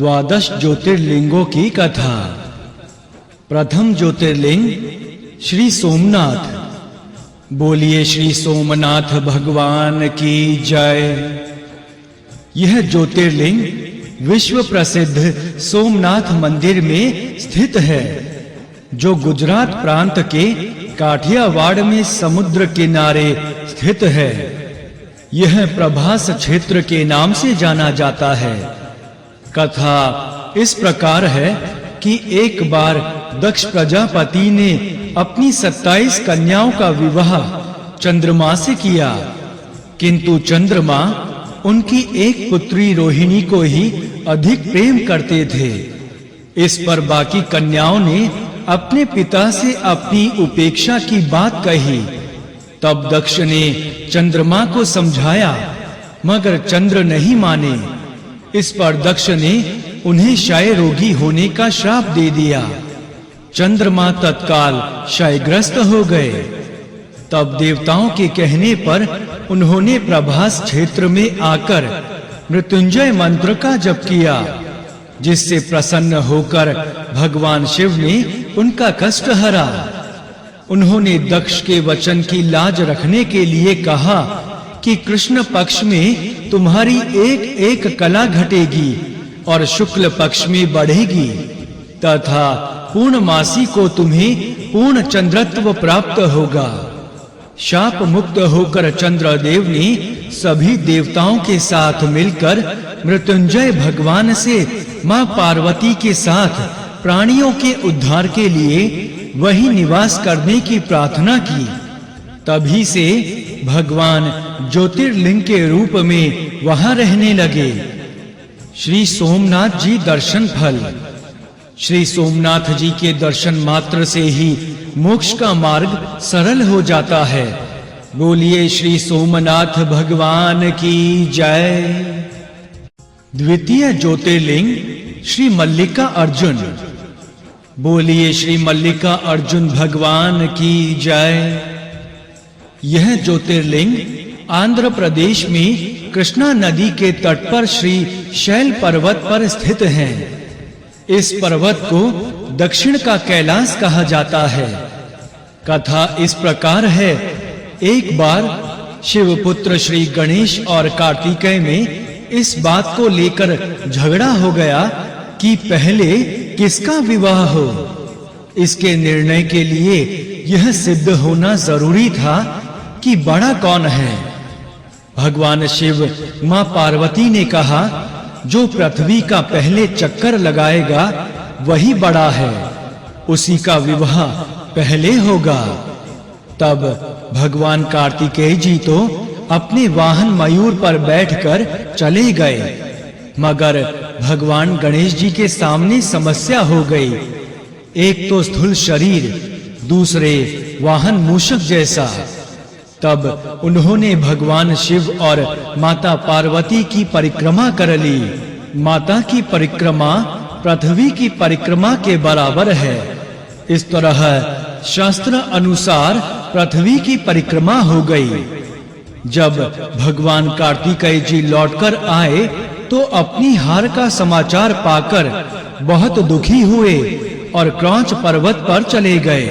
द्वादश ज्योतिर्लिंगों की कथा। प्रथम ज्योतिर्लिंग श्री सोमनाथ। बोलिए श्री सोमनाथ भगवान की जय। यह ज्योतिर्लिंग विश्व प्रसिद्ध सोमनाथ मंदिर में स्थित है, जो गुजरात प्रांत के काठियावाड़ में समुद्र किनारे स्थित है। यह प्रभास क्षेत्र के नाम से जाना जाता है। कथा इस प्रकार है कि एक बार दक्ष प्रजापति ने अपनी 27 कन्याओं का विवाह चंद्रमा से किया, किंतु चंद्रमा उनकी एक पुत्री रोहिणी को ही अधिक प्रेम करते थे। इस पर बाकी कन्याओं ने अपने पिता से अपनी उपेक्षा की बात कही। तब दक्ष ने चंद्रमा को समझाया, मगर चंद्र नहीं माने। इस पर दक्ष ने उन्हें क्षय रोगी होने का श्राप दे दिया। चंद्रमा तत्काल क्षयग्रस्त हो गए। तब देवताओं के कहने पर उन्होंने प्रभास क्षेत्र में आकर मृत्युंजय मंत्र का जप किया, जिससे प्रसन्न होकर भगवान शिव ने उनका कष्ट हरा। उन्होंने दक्ष के वचन की लाज रखने के लिए कहा कि कृष्ण पक्ष में तुम्हारी एक एक कला घटेगी और शुक्ल पक्ष में बढ़ेगी, तथा पूर्णमासी को तुम्हें पूर्ण चंद्रत्व प्राप्त होगा। शाप मुक्त होकर चंद्रदेव ने सभी देवताओं के साथ मिलकर मृत्युंजय भगवान से मां पार्वती के साथ प्राणियों के उद्धार के लिए वही निवास करने की प्रार्थना की। तभी से भगवान ज्योतिर्लिंग के रूप में वहां रहने लगे। श्री सोमनाथ जी दर्शन फल। श्री सोमनाथ जी के दर्शन मात्र से ही मोक्ष का मार्ग सरल हो जाता है। बोलिए श्री सोमनाथ भगवान की जय। द्वितीय ज्योतिर्लिंग श्री मल्लिका अर्जुन। बोलिए श्री मल्लिका अर्जुन भगवान की जय। यह ज्योतिर्लिंग आंध्र प्रदेश में कृष्णा नदी के तट पर श्री शैल पर्वत पर स्थित है। इस पर्वत को दक्षिण का कैलाश कहा जाता है। कथा इस प्रकार है। एक बार शिवपुत्र श्री गणेश और कार्तिकेय में इस बात को लेकर झगड़ा हो गया कि पहले किसका विवाह हो। इसके निर्णय के लिए यह सिद्ध होना जरूरी था कि बड़ा कौन है। भगवान शिव मां पार्वती ने कहा, जो पृथ्वी का पहले चक्कर लगाएगा वही बड़ा है, उसी का विवाह पहले होगा। तब भगवान कार्तिकेय जी तो अपने वाहन मयूर पर बैठकर चले गए, मगर भगवान गणेश जी के सामने समस्या हो गई। एक तो स्थूल शरीर, दूसरे वाहन मूषक जैसा। तब उन्होंने भगवान शिव और माता पार्वती की परिक्रमा कर ली। माता की परिक्रमा पृथ्वी की परिक्रमा के बराबर है। इस तरह शास्त्र अनुसार पृथ्वी की परिक्रमा हो गई। जब भगवान कार्तिकेय जी लौटकर आए तो अपनी हार का समाचार पाकर बहुत दुखी हुए और क्रौंच पर्वत पर चले गए।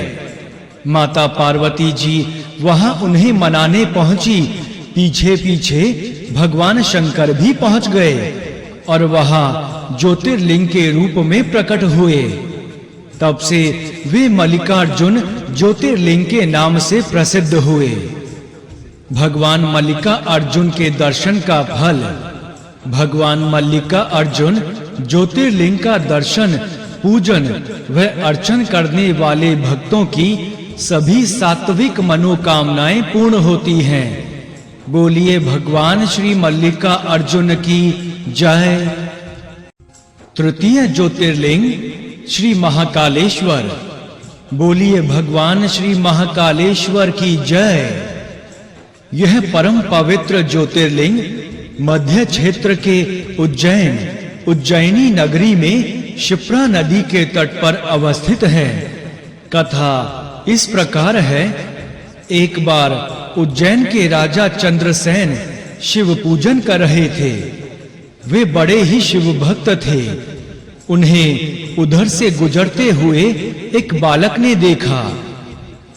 माता पार्वती जी वहां उन्हें मनाने पहुंची। पीछे पीछे भगवान शंकर भी पहुंच गए और वहां ज्योतिर्लिंग के रूप में प्रकट हुए। तब से वे मल्लिकार्जुन ज्योतिर्लिंग के नाम से प्रसिद्ध हुए। भगवान मल्लिका अर्जुन के दर्शन का फल। भगवान मल्लिका अर्जुन ज्योतिर्लिंग का दर्शन, पूजन व अर्चन करने वाले भक्तों की सभी सात्विक मनोकामनाएं पूर्ण होती हैं। बोलिए भगवान श्री मल्लिका अर्जुन की जय। तृतीय ज्योतिर्लिंग श्री महाकालेश्वर। बोलिए भगवान श्री महाकालेश्वर की जय। यह परम पवित्र ज्योतिर्लिंग मध्य क्षेत्र के उज्जैनी नगरी में क्षिप्रा नदी के तट पर अवस्थित है। कथा इस प्रकार है। एक बार उज्जैन के राजा चंद्रसेन शिव पूजन कर रहे थे। वे बड़े ही शिव भक्त थे। उन्हें उधर से गुजरते हुए एक बालक ने देखा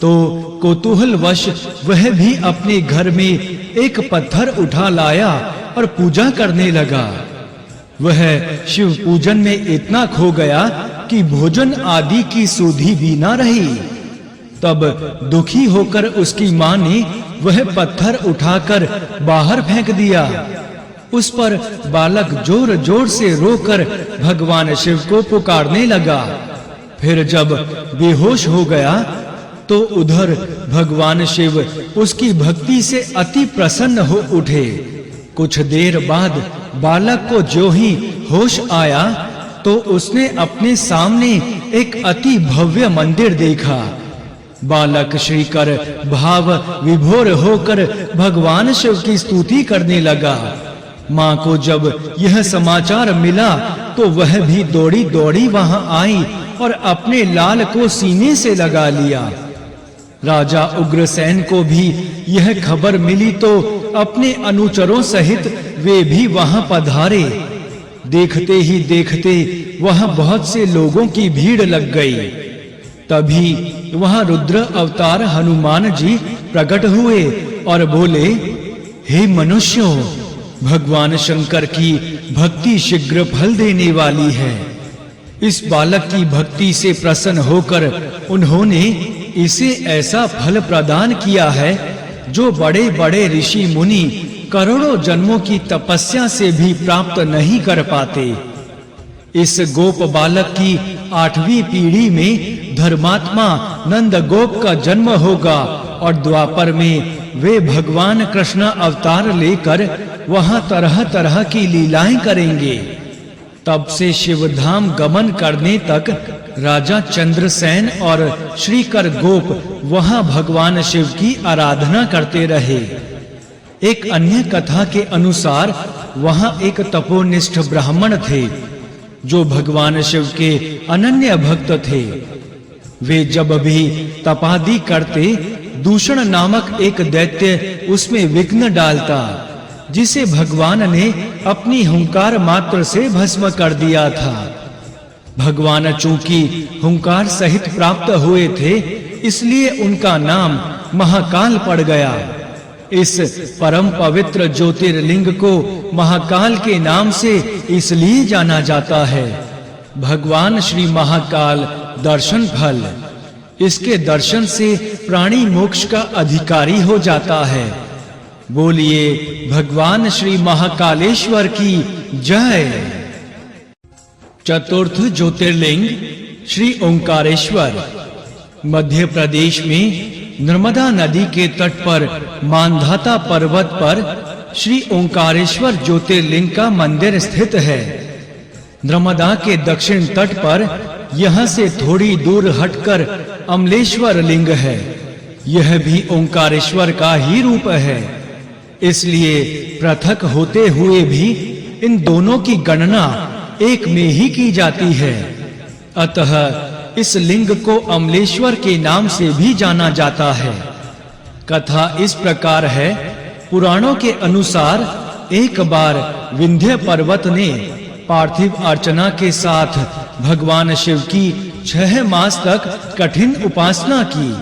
तो कौतूहलवश वह भी अपने घर में एक पत्थर उठा लाया और पूजा करने लगा। वह शिव पूजन में इतना खो गया कि भोजन आदि की सुधि भी न रही। तब दुखी होकर उसकी मां ने वह पत्थर उठाकर बाहर फेंक दिया। उस पर बालक जोर-जोर से रोकर भगवान शिव को पुकारने लगा। फिर जब बेहोश हो गया तो उधर भगवान शिव उसकी भक्ति से अति प्रसन्न हो उठे। कुछ देर बाद बालक को जो ही होश आया तो उसने अपने सामने एक अति भव्य मंदिर देखा। बालक श्रीकर भाव विभोर होकर भगवान शिव की स्तुति करने लगा। मां को जब यह समाचार मिला तो वह भी दौड़ी-दौड़ी वहां आई और अपने लाल को सीने से लगा लिया। राजा उग्रसेन को भी यह खबर मिली तो अपने अनुचरों सहित वे भी वहां पधारे। देखते ही देखते वहां बहुत से लोगों की भीड़ लग गई। तभी वहां रुद्र अवतार हनुमान जी प्रकट हुए और बोले, हे मनुष्यों, भगवान शंकर की भक्ति शीघ्र फल देने वाली है। इस बालक की भक्ति से प्रसन्न होकर उन्होंने इसे ऐसा फल प्रदान किया है जो बड़े-बड़े ऋषि मुनि करोड़ों जन्मों की तपस्या से भी प्राप्त नहीं कर पाते। इस गोप बालक की 8वीं पीढ़ी में धर्मात्मा नंद गोप का जन्म होगा और द्वापर में वे भगवान कृष्ण अवतार लेकर वहां तरह-तरह की लीलाएं करेंगे। तब से शिवधाम गमन करने तक राजा चंद्रसेन और श्रीकर गोप वहां भगवान शिव की आराधना करते रहे। एक अन्य कथा के अनुसार वहां एक तपोनिष्ठ ब्राह्मण थे जो भगवान शिव के अनन्य भक्त थे। वे जब भी तपादि करते दूषण नामक एक दैत्य उसमें विघ्न डालता, जिसे भगवान ने अपनी हुंकार मात्र से भस्म कर दिया था। भगवान चूंकि हुंकार सहित प्राप्त हुए थे, इसलिए उनका नाम महाकाल पड़ गया। इस परम पवित्र ज्योतिर्लिंग को महाकाल के नाम से इसलिए जाना जाता है। भगवान श्री महाकाल दर्शन फल, इसके दर्शन से प्राणी मोक्ष का अधिकारी हो जाता है। बोलिए भगवान श्री महाकालेश्वर की जय। चतुर्थ ज्योतिर्लिंग श्री ओंकारेश्वर मध्य प्रदेश में नर्मदा नदी के तट पर मानधाता पर्वत पर श्री ओंकारेश्वर ज्योतिर्लिंग का मंदिर स्थित है। नर्मदा के दक्षिण तट पर यहाँ से थोड़ी दूर हटकर अमलेश्वर लिंग है। यह भी ओंकारेश्वर का ही रूप है। इसलिए पृथक होते हुए भी इन दोनों की गणना एक में ही की जाती है। अतः इस लिंग को अमलेश्वर के नाम से भी जाना जाता है। कथा इस प्रकार है, पुराणों के अनुसार एक बार विंध्य पर्वत ने पार्थिव अर्चना के साथ भगवान शिव की 6 मास तक कठिन उपासना की।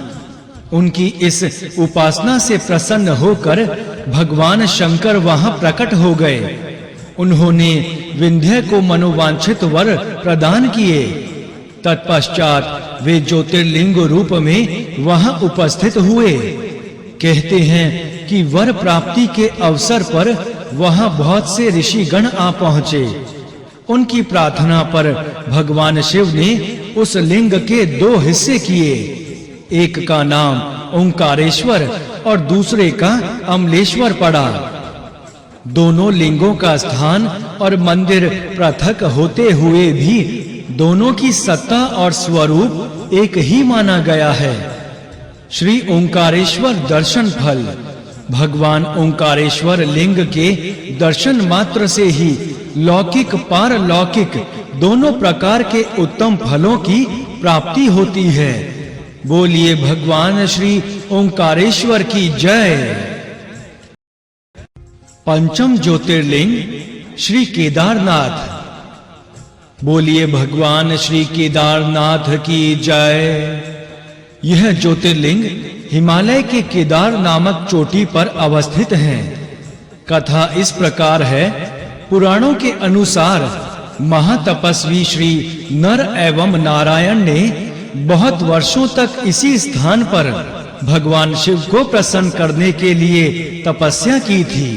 उनकी इस उपासना से प्रसन्न होकर भगवान शंकर वहां प्रकट हो गए। उन्होंने विंध्य को मनोवांछित वर प्रदान किए। तत्पश्चात वे ज्योतिर्लिंग रूप में वहां उपस्थित हुए। कहते हैं कि वर प्राप्ति के अवसर पर वहां बहुत से ऋषिगण आ पहुंचे। उनकी प्रार्थना पर भगवान शिव ने उस लिंग के 2 हिस्से किए। एक का नाम ओंकारेश्वर और दूसरे का अमलेश्वर पड़ा। दोनों लिंगों का स्थान और मंदिर पृथक होते हुए भी दोनों की सत्ता और स्वरूप एक ही माना गया है। श्री ओंकारेश्वर दर्शन फल, भगवान ओंकारेश्वर लिंग के दर्शन मात्र से ही लौकिक पारलौकिक दोनों प्रकार के उत्तम फलों की प्राप्ति होती है। बोलिए भगवान श्री ओंकारेश्वर की जय। पंचम ज्योतिर्लिंग श्री केदारनाथ बोलिए भगवान श्री केदारनाथ की जय। यह ज्योतिर्लिंग हिमालय के केदार नामक चोटी पर अवस्थित है। कथा इस प्रकार है। पुराणों के अनुसार महातपस्वी श्री नर एवं नारायण ने बहुत वर्षों तक इसी स्थान पर भगवान शिव को प्रसन्न करने के लिए तपस्या की थी।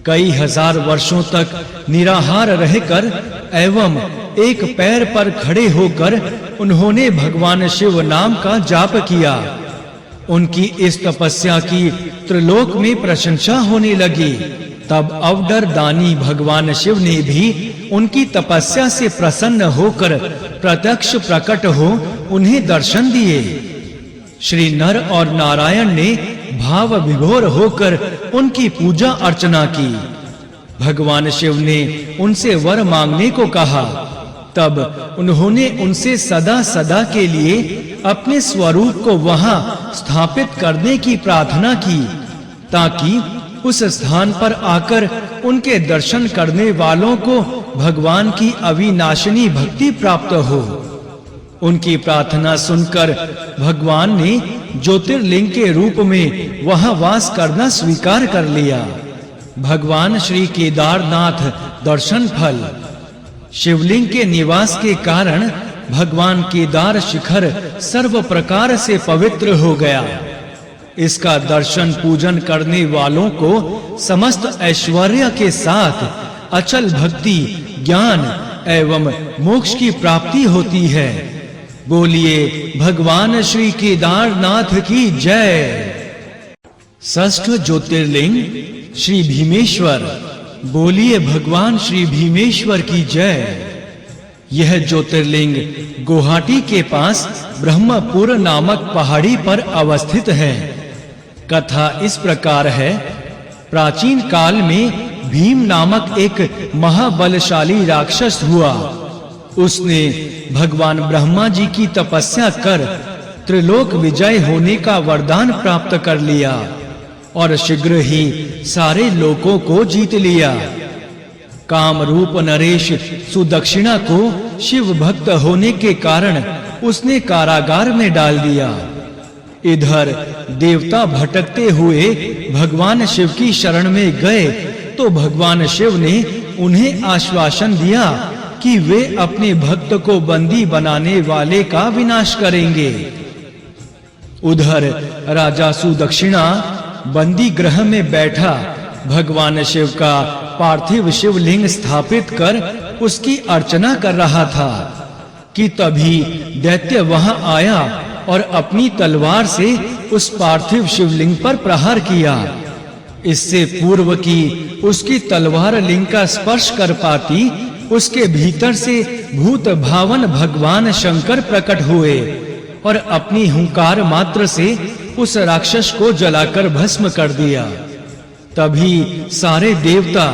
कई हजार वर्षों तक निराहार रहकर एवं एक पैर पर खड़े होकर उन्होंने भगवान शिव नाम का जाप किया। उनकी इस तपस्या की त्रिलोक में प्रशंसा होने लगी। तब अवडर दानी भगवान शिव ने भी उनकी तपस्या से प्रसन्न होकर प्रत्यक्ष प्रकट हो उन्हें दर्शन दिए। श्री नर और नारायण ने भाव विभोर होकर उनकी पूजा अर्चना की। भगवान शिव ने उनसे वर मांगने को कहा। तब उन्होंने उनसे सदा सदा के लिए अपने स्वरूप को वहां स्थापित करने की प्रार्थना की, ताकि उस स्थान पर आकर उनके दर्शन करने वालों को भगवान की अविनाशिनी भक्ति प्राप्त हो। उनकी प्रार्थना सुनकर भगवान ने ज्योतिर्लिंग के रूप में वहां वास करना स्वीकार कर लिया। भगवान श्री केदारनाथ दर्शन फल। शिवलिंग के निवास के कारण भगवान केदार शिखर सर्व प्रकार से पवित्र हो गया। इसका दर्शन पूजन करने वालों को समस्त ऐश्वर्य के साथ अचल भक्ति, ज्ञान एवं मोक्ष की प्राप्ति होती है। बोलिए भगवान श्री केदारनाथ की जय। षष्ठ ज्योतिर्लिंग श्री भीमेश्वर। बोलिए भगवान श्री भीमेश्वर की जय। यह ज्योतिर्लिंग गुवाहाटी के पास ब्रह्मपुर नामक पहाड़ी पर अवस्थित है। कथा इस प्रकार है। प्राचीन काल में भीम नामक एक महाबलशाली राक्षस हुआ। उसने भगवान ब्रह्मा जी की तपस्या कर त्रिलोक विजय होने का वरदान प्राप्त कर लिया और शीघ्र ही सारे लोकों को जीत लिया। काम रूप नरेश सुदक्षिणा को शिव भक्त होने के कारण उसने कारागार में डाल दिया। इधर देवता भटकते हुए भगवान शिव की शरण में गए तो भगवान शिव ने उन्हें आश्वासन दिया कि वे अपने भक्त को बंदी बनाने वाले का विनाश करेंगे। उधर राजा सुदक्षिणा बंदी गृह में बैठा भगवान शिव का पार्थिव शिवलिंग स्थापित कर उसकी अर्चना कर रहा था कि तभी दैत्य वहां आया और अपनी तलवार से उस पार्थिव शिवलिंग पर प्रहार किया। इससे पूर्व की उसकी तलवार लिंग का स्पर्श कर पाती, उसके भीतर से भूत भावन भगवान शंकर प्रकट हुए और अपनी हुंकार मात्र से उस राक्षस को जलाकर भस्म कर दिया। तभी सारे देवता,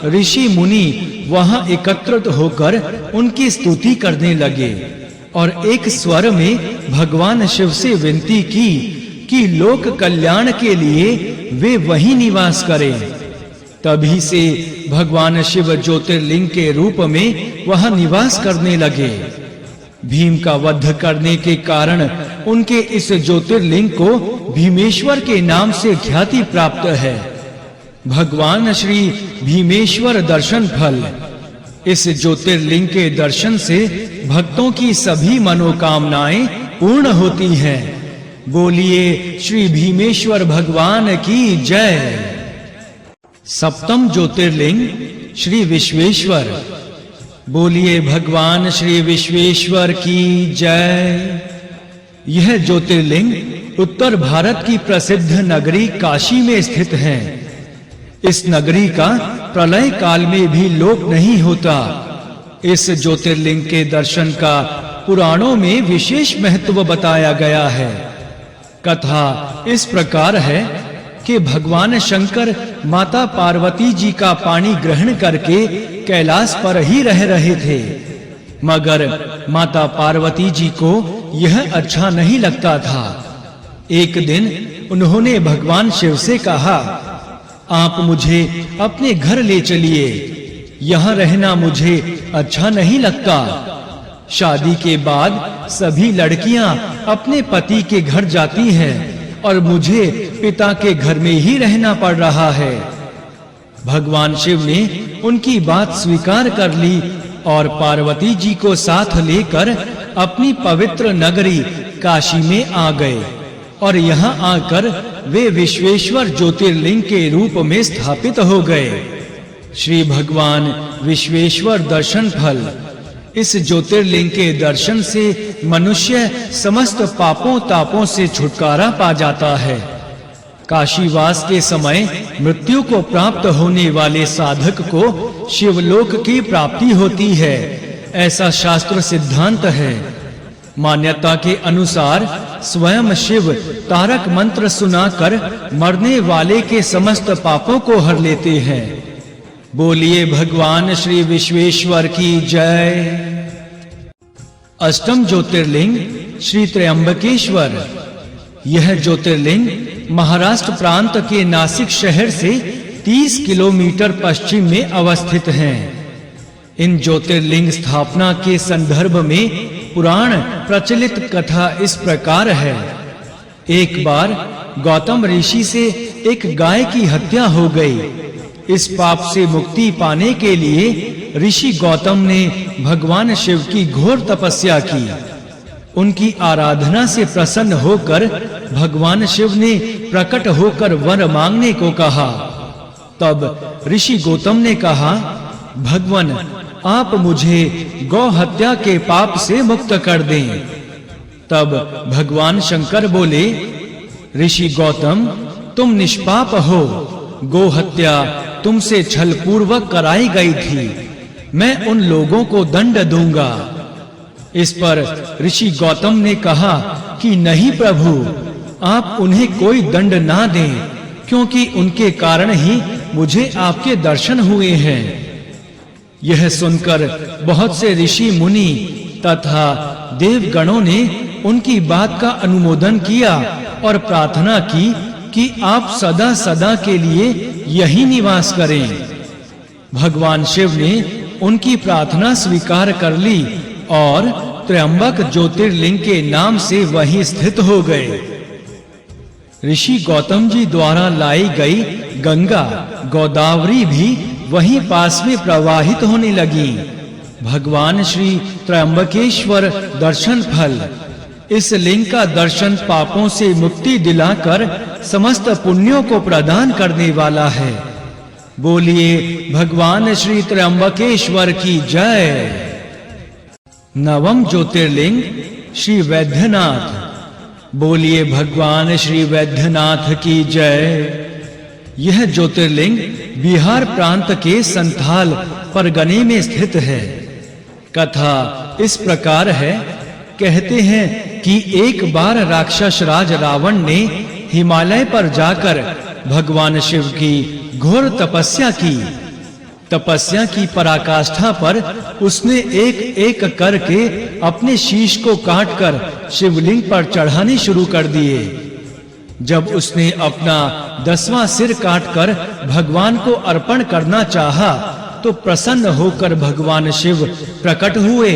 ऋषि मुनि वहां एकत्रित होकर उनकी स्तुति करने लगे और एक स्वर में भगवान शिव से विनती की कि लोक कल्याण के लिए वे वहीं निवास करें। तभी से भगवान शिव ज्योतिर्लिंग के रूप में वहां निवास करने लगे। भीम का वध करने के कारण उनके इस ज्योतिर्लिंग को भीमेश्वर के नाम से ख्याति प्राप्त है। भगवान श्री भीमेश्वर दर्शन फल। इस ज्योतिर्लिंग के दर्शन से भक्तों की सभी मनोकामनाएं पूर्ण होती हैं। बोलिए श्री भीमेश्वर भगवान की जय। सप्तम ज्योतिर्लिंग श्री विश्वेश्वर। बोलिए भगवान श्री विश्वेश्वर की जय। यह ज्योतिर्लिंग उत्तर भारत की प्रसिद्ध नगरी काशी में स्थित है। इस नगरी का प्रलय काल में भी लोप नहीं होता। इस ज्योतिर्लिंग के दर्शन का पुराणों में विशेष महत्व बताया गया है। कथा इस प्रकार है कि भगवान शंकर माता पार्वती जी का पानी ग्रहण करके कैलाश पर ही रह रहे थे, मगर माता पार्वती जी को यह अच्छा नहीं लगता था। एक दिन उन्होंने भगवान शिव से कहा, आप मुझे अपने घर ले चलिए। यहाँ रहना मुझे अच्छा नहीं लगता। शादी के बाद सभी लड़कियां अपने पति के घर जाती हैं और मुझे पिता के घर में ही रहना पड़ रहा है। भगवान शिव ने उनकी बात स्वीकार कर ली और पार्वती जी को साथ लेकर अपनी पवित्र नगरी काशी में आ गए और यहाँ आकर वे विश्वेश्वर ज्योतिर्लिंग के रूप में स्थापित हो गए। श्री भगवान विश्वेश्वर दर्शन फल। इस ज्योतिर्लिंग के दर्शन से मनुष्य समस्त पापों तापों से छुटकारा पा जाता है। काशीवास के समय मृत्यु को प्राप्त होने वाले साधक को शिवलोक की प्राप्ति होती है, ऐसा शास्त्र सिद्धांत है। मान्यता के अनुसार स्वयं शिव तारक मंत्र सुनाकर मरने वाले के समस्त पापों को हर लेते हैं। बोलिए भगवान श्री विश्वेश्वर की जय। अष्टम ज्योतिर्लिंग श्री त्र्यंबकेश्वर। यह ज्योतिर्लिंग महाराष्ट्र प्रांत के नासिक शहर से 30 किलोमीटर पश्चिम में अवस्थित हैं। इन ज्योतिर्लिंग स्थापना के संदर्भ में पुराण प्रचलित कथा इस प्रकार है। एक बार गौतम ऋषि से एक गाय की हत्या हो गई। इस पाप से मुक्ति पाने के लिए ऋषि गौतम ने भगवान शिव की घोर तपस्या की। उनकी आराधना से प्रसन्न होकर भगवान शिव ने प्रकट होकर वर मांगने को कहा। तब ऋषि गौतम ने कहा, भगवान आप मुझे गौ हत्या के पाप से मुक्त कर दें। तब भगवान शंकर बोले, ऋषि गौतम तुम निष्पाप हो, गौ हत्या तुमसे छल पूर्वक कराई गई थी, मैं उन लोगों को दंड दूंगा। इस पर ऋषि गौतम ने कहा कि नहीं प्रभु, आप उन्हें कोई दंड ना दें, क्योंकि उनके कारण ही मुझे आपके दर्शन हुए हैं। यह सुनकर बहुत से ऋषि मुनि तथा देवगणों ने उनकी बात का अनुमोदन किया और प्रार्थना की कि आप सदा सदा के लिए यही निवास करें। भगवान शिव ने उनकी प्रार्थना स्वीकार कर ली और त्र्यंबक ज्योतिर्लिंग के नाम से वहीं स्थित हो गए। ऋषि गौतम जी द्वारा लाई गई गंगा गोदावरी भी वहीं पास में प्रवाहित होने लगी। भगवान श्री त्र्यंबकेश्वर दर्शन फल। इस लिंग का दर्शन पापों से मुक्ति दिलाकर समस्त पुण्यों को प्रदान करने वाला है। बोलिए भगवान श्री त्र्यंबकेश्वर की जय। नवम ज्योतिर्लिंग श्री वैद्यनाथ। बोलिए भगवान श्री वैद्यनाथ की जय। यह ज्योतिर्लिंग बिहार प्रांत के संथाल परगने में स्थित है। कथा इस प्रकार है, कहते हैं कि एक बार राक्षस राज रावण ने हिमालय पर जाकर भगवान शिव की घोर तपस्या की। तपस्या की पराकाष्ठा पर उसने एक एक करके अपने शीश को काटकर शिवलिंग पर चढ़ाने शुरू कर दिए। जब उसने अपना 10वां सिर काटकर भगवान को अर्पण करना चाहा, तो प्रसन्न होकर भगवान शिव प्रकट हुए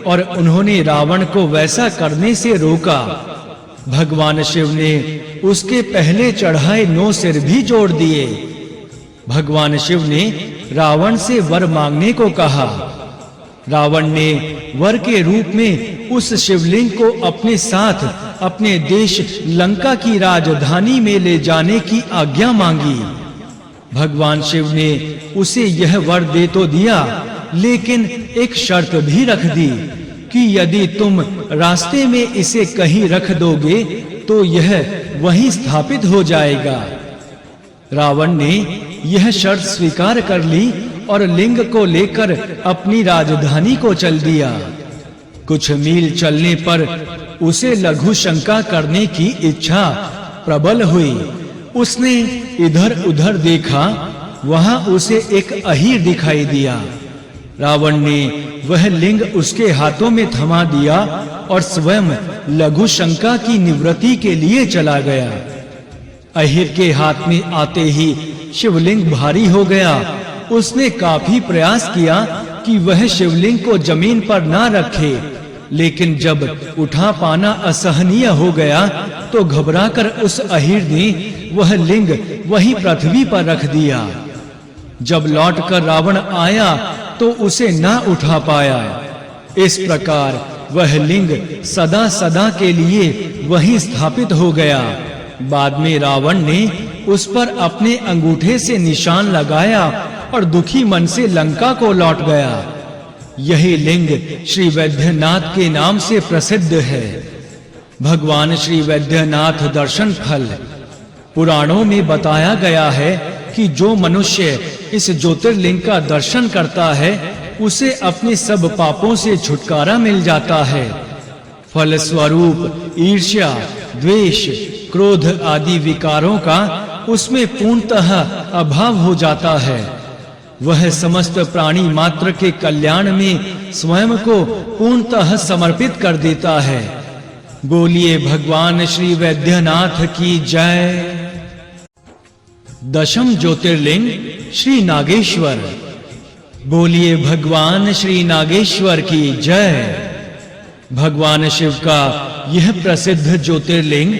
और उन्होंने रावण को वैसा करने से रोका। भगवान शिव ने उसके पहले चढ़ाए 9 सिर भी जोड़ दिए। भगवान शिव ने रावण से वर मांगने को कहा। रावण ने वर के रूप में उस शिवलिंग को अपने साथ अपने देश लंका की राजधानी में ले जाने की आज्ञा मांगी। भगवान शिव ने उसे यह वर दे तो दिया, लेकिन एक शर्त भी रख दी कि यदि तुम रास्ते में इसे कहीं रख दोगे तो यह वहीं स्थापित हो जाएगा। रावण ने यह शर्त स्वीकार कर ली और लिंग को लेकर अपनी राजधानी को चल दिया। कुछ मील चलने पर उसे लघु शंका करने की इच्छा प्रबल हुई। उसने इधर-उधर देखा, वहां उसे एक अहीर दिखाई दिया। रावण ने वह लिंग उसके हाथों में थमा दिया और स्वयं लघु शंका की निवृत्ति के लिए चला गया। अहीर के हाथ में आते ही शिवलिंग भारी हो गया उसने काफी प्रयास किया कि वह शिवलिंग को जमीन पर ना रखे, लेकिन जब उठा पाना असहनीय हो गया तो घबराकर उस अहीर ने वह लिंग वहीं पृथ्वी पर रख दिया। जब लौटकर रावण आया तो उसे ना उठा पाया। इस प्रकार वह लिंग सदा सदा के लिए वहीं स्थापित हो गया। बाद में रावण ने उस पर अपने अंगूठे से निशान लगाया और दुखी मन से लंका को लौट गया। यही लिंग श्री वैद्यनाथ के नाम से प्रसिद्ध है। भगवान श्री वैद्यनाथ दर्शन फल। पुराणों में बताया गया है कि जो मनुष्य इस ज्योतिर्लिंग का दर्शन करता है उसे अपने सब पापों से छुटकारा मिल जाता है। फल स्वरूप ईर्ष्या, द्वेष, क्रोध आदि विकारों का उसमें पूर्णतः अभाव हो जाता है। वह समस्त प्राणी मात्र के कल्याण में स्वयं को पूर्णतः समर्पित कर देता है। बोलिए भगवान श्री वैद्यनाथ की जय। दशम ज्योतिर्लिंग श्री नागेश्वर। बोलिए भगवान श्री नागेश्वर की जय। भगवान शिव का यह प्रसिद्ध ज्योतिर्लिंग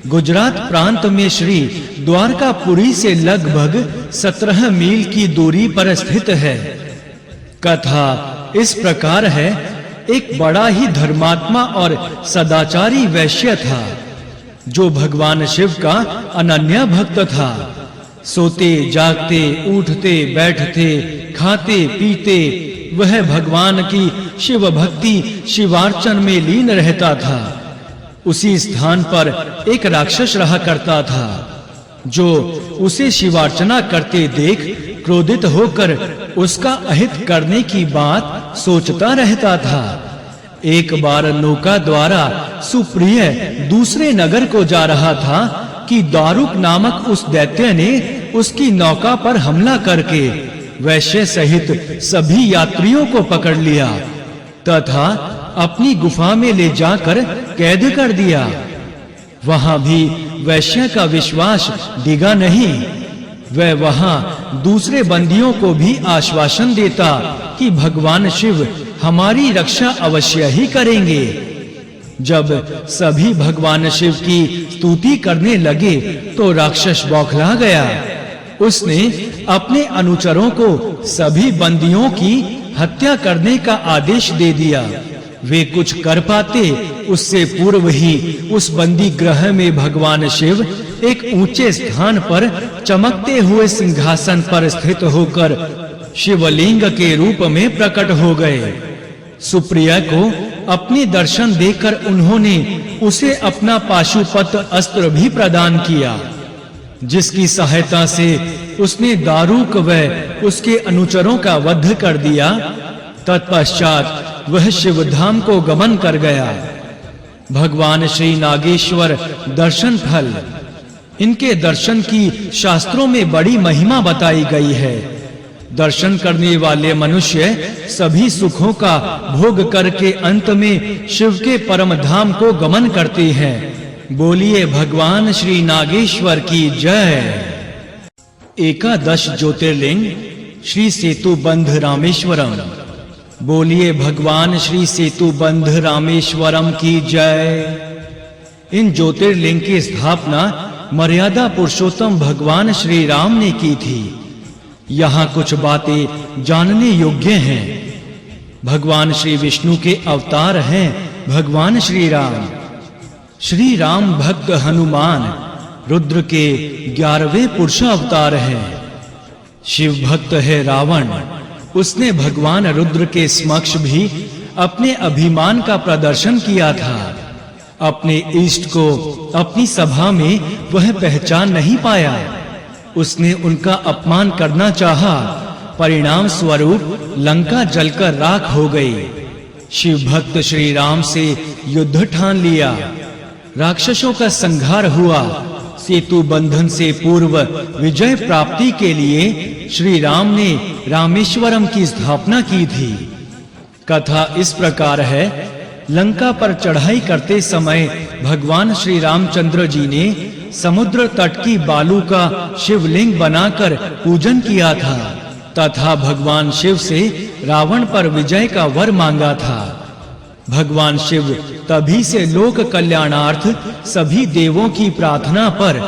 गुजरात प्रांत में श्री द्वारकापुरी से लगभग 17 मील की दूरी पर स्थित है। कथा इस प्रकार है, एक बड़ा ही धर्मात्मा और सदाचारी वैश्य था, जो भगवान शिव का अनन्य भक्त था। सोते जागते, उठते बैठते, खाते पीते वह भगवान की शिव भक्ति शिवार्चन में लीन रहता था। उसी स्थान पर एक राक्षस रहा करता था, जो उसे शिवार्चना करते देख क्रोधित होकर उसका अहित करने की बात सोचता रहता था। एक बार नौका द्वारा सुप्रिय दूसरे नगर को जा रहा था कि दारुक नामक उस दैत्य ने उसकी नौका पर हमला करके वैश्य सहित सभी यात्रियों को पकड़ लिया तथा अपनी गुफा में ले जाकर कैद कर दिया। वहां भी वैश्य का विश्वास डिगा नहीं। वह वहां दूसरे बंदियों को भी आश्वासन देता कि भगवान शिव हमारी रक्षा अवश्य ही करेंगे। जब सभी भगवान शिव की स्तुति करने लगे तो राक्षस बौखला गया। उसने अपने अनुचरों को सभी बंदियों की हत्या करने का आदेश दे दिया। वे कुछ कर पाते उससे पूर्व ही उस बंदी गृह में भगवान शिव एक ऊंचे स्थान पर चमकते हुए सिंहासन पर स्थित होकर शिवलिंग के रूप में प्रकट हो गए। सुप्रिया को अपने दर्शन देकर उन्होंने उसे अपना पाशुपत अस्त्र भी प्रदान किया, जिसकी सहायता से उसने दारुक व उसके अनुचरों का वध कर दिया। तत्पश्चात वह शिवधाम को गमन कर गया। भगवान श्री नागेश्वर दर्शन फल। इनके दर्शन की शास्त्रों में बड़ी महिमा बताई गई है। दर्शन करने वाले मनुष्य सभी सुखों का भोग करके अंत में शिव के परम धाम को गमन करते हैं। बोलिए भगवान श्री नागेश्वर की जय। एकादश ज्योतिर्लिंग श्री सेतुबंध रामेश्वरम। बोलिए भगवान श्री सेतुबंध रामेश्वरम की जय। इन ज्योतिर्लिंग की स्थापना मर्यादा पुरुषोत्तम भगवान श्री राम ने की थी। यहाँ कुछ बातें जानने योग्य हैं। भगवान श्री विष्णु के अवतार हैं भगवान श्री राम। श्री राम भक्त हनुमान रुद्र के 11वें पुरुष अवतार हैं। शिव भक्त है रावण। उसने भगवान रुद्र के समक्ष भी अपने अभिमान का प्रदर्शन किया था। अपने इष्ट को अपनी सभा में वह पहचान नहीं पाया। उसने उनका अपमान करना चाहा। परिणाम स्वरूप लंका जलकर राख हो गई। शिव भक्त श्री राम से युद्ध ठान लिया। राक्षसों का संहार हुआ। सेतु बंधन से पूर्व विजय प्राप्ति के लिए श्री राम ने रामेश्वरम की स्थापना की थी। कथा इस प्रकार है, लंका पर चढ़ाई करते समय भगवान श्री रामचंद्र जी ने समुद्र तट की बालू का शिवलिंग बनाकर पूजन किया था। तथा भगवान शिव से रावण पर विजय का वर मांगा था। भगवान शिव तभी से लोक कल्याणार्थ सभी देवों की प्रार्थना पर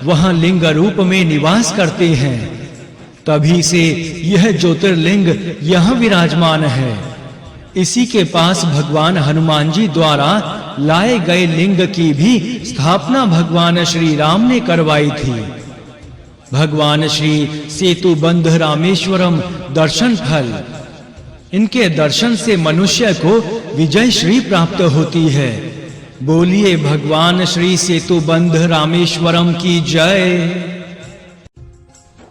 वहां लिंग रूप में निवास करते हैं। तभी से यह ज्योतिर्लिंग यहाँ विराजमान है। इसी के पास भगवान हनुमान जी द्वारा लाए गए लिंग की भी स्थापना भगवान श्री राम ने करवाई थी। भगवान श्री सेतुबंध रामेश्वरम दर्शन फल, इनके दर्शन से मनुष्य को विजय श्री प्राप्त होती है। बोलिए भगवान श्री सेतुबंध रामेश्वरम की जय।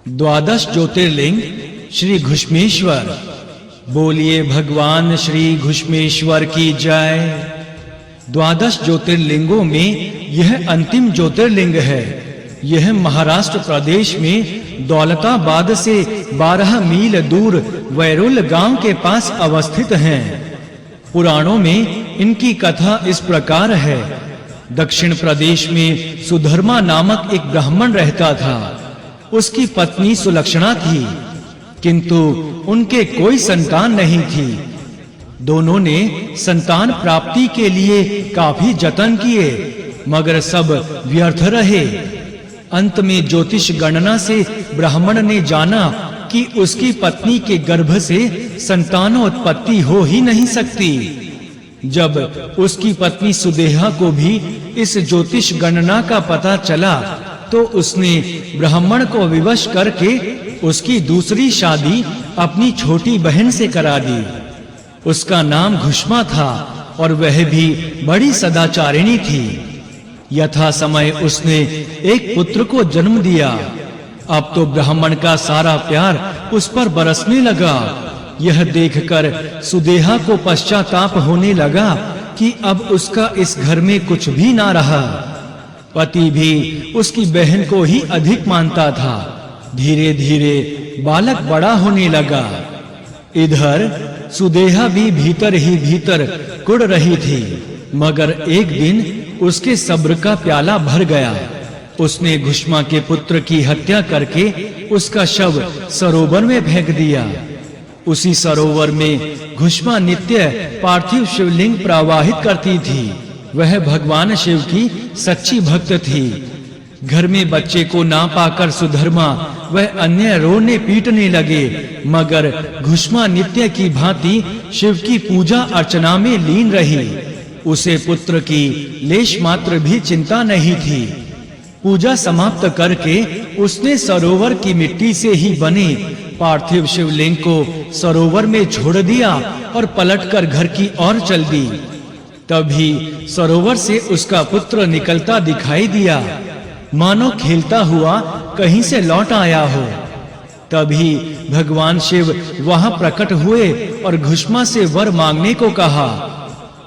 द्वादश ज्योतिर्लिंग श्री घुष्मेश्वर, बोलिए भगवान श्री घुष्मेश्वर की जय। द्वादश ज्योतिर्लिंगों में यह अंतिम ज्योतिर्लिंग है। यह महाराष्ट्र प्रदेश में दौलताबाद से 12 मील दूर वैरुल गांव के पास अवस्थित है। पुराणों में इनकी कथा इस प्रकार है। दक्षिण प्रदेश में सुधर्मा नामक एक ब्राह्मण रहता था। उसकी पत्नी सुलक्षणा थी, किंतु उनके कोई संतान नहीं थी। दोनों ने संतान प्राप्ति के लिए काफी जतन किए, मगर सब व्यर्थ रहे। अंत में ज्योतिष गणना से ब्राह्मण ने जाना कि उसकी पत्नी के गर्भ से संतानोत्पत्ति हो ही नहीं सकती। जब उसकी पत्नी सुदेहा को भी इस ज्योतिष गणना का पता चला, तो उसने ब्राह्मण को विवश करके उसकी दूसरी शादी अपनी छोटी बहन से करा दी। उसका नाम घुष्मा था और वह भी बड़ी सदाचारिणी थी। यथा समय उसने एक पुत्र को जन्म दिया। अब तो ब्राह्मण का सारा प्यार उस पर बरसने लगा। यह देखकर सुदेहा को पश्चाताप होने लगा कि अब उसका इस घर में कुछ भी ना रहा। पति भी उसकी बहन को ही अधिक मानता था। धीरे धीरे बालक बड़ा होने लगा। इधर सुदेहा भी भीतर ही भीतर कुढ़ रही थी, मगर एक दिन उसके सब्र का प्याला भर गया। उसने घुष्मा के पुत्र की हत्या करके उसका शव सरोवर में फेंक दिया। उसी सरोवर में घुष्मा नित्य पार्थिव शिवलिंग प्रवाहित करती थी। वह भगवान शिव की सच्ची भक्त थी। घर में बच्चे को ना पाकर सुधर्मा वह अन्य रोने पीटने लगे, मगर घुष्मा नित्य की भांति शिव की पूजा अर्चना में लीन रही। उसे पुत्र की लेश मात्र भी चिंता नहीं थी। पूजा समाप्त करके उसने सरोवर की मिट्टी से ही बने पार्थिव शिवलिंग को सरोवर में छोड़ दिया और पलटकर घर की ओर चल दी। तभी सरोवर से उसका पुत्र निकलता दिखाई दिया, मानो खेलता हुआ कहीं से लौट आया हो। तभी भगवान शिव वहां प्रकट हुए और घुष्मा से वर मांगने को कहा।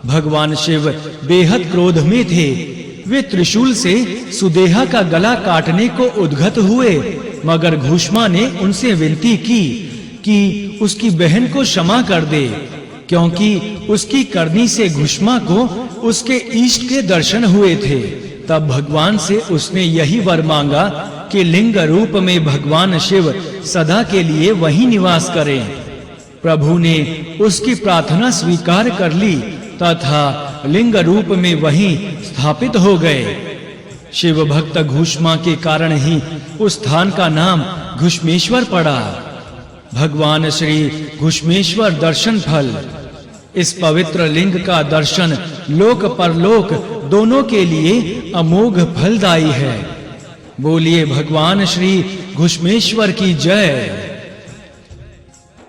भगवान शिव बेहद क्रोध में थे। वे त्रिशूल से सुदेहा का गला काटने को उद्गत हुए, मगर घुष्मा ने उनसे विनती की कि उसकी बहन को क्षमा कर दे, क्योंकि उसकी करनी से घुष्मा को उसके इष्ट के दर्शन हुए थे। तब भगवान से उसने यही वर मांगा कि लिंग रूप में भगवान शिव सदा के लिए वहीं निवास करें। प्रभु ने उसकी प्रार्थना स्वीकार कर ली तथा लिंग रूप में वहीं स्थापित हो गए। शिव भक्त घुष्मा के कारण ही उस स्थान का नाम घुष्मेश्वर पड़ा। भगवान श्री घुष्मेश्वर दर्शन फल। इस पवित्र लिंग का दर्शन लोक परलोक दोनों के लिए अमोघ फलदायी है। बोलिए भगवान श्री घुष्मेश्वर की जय।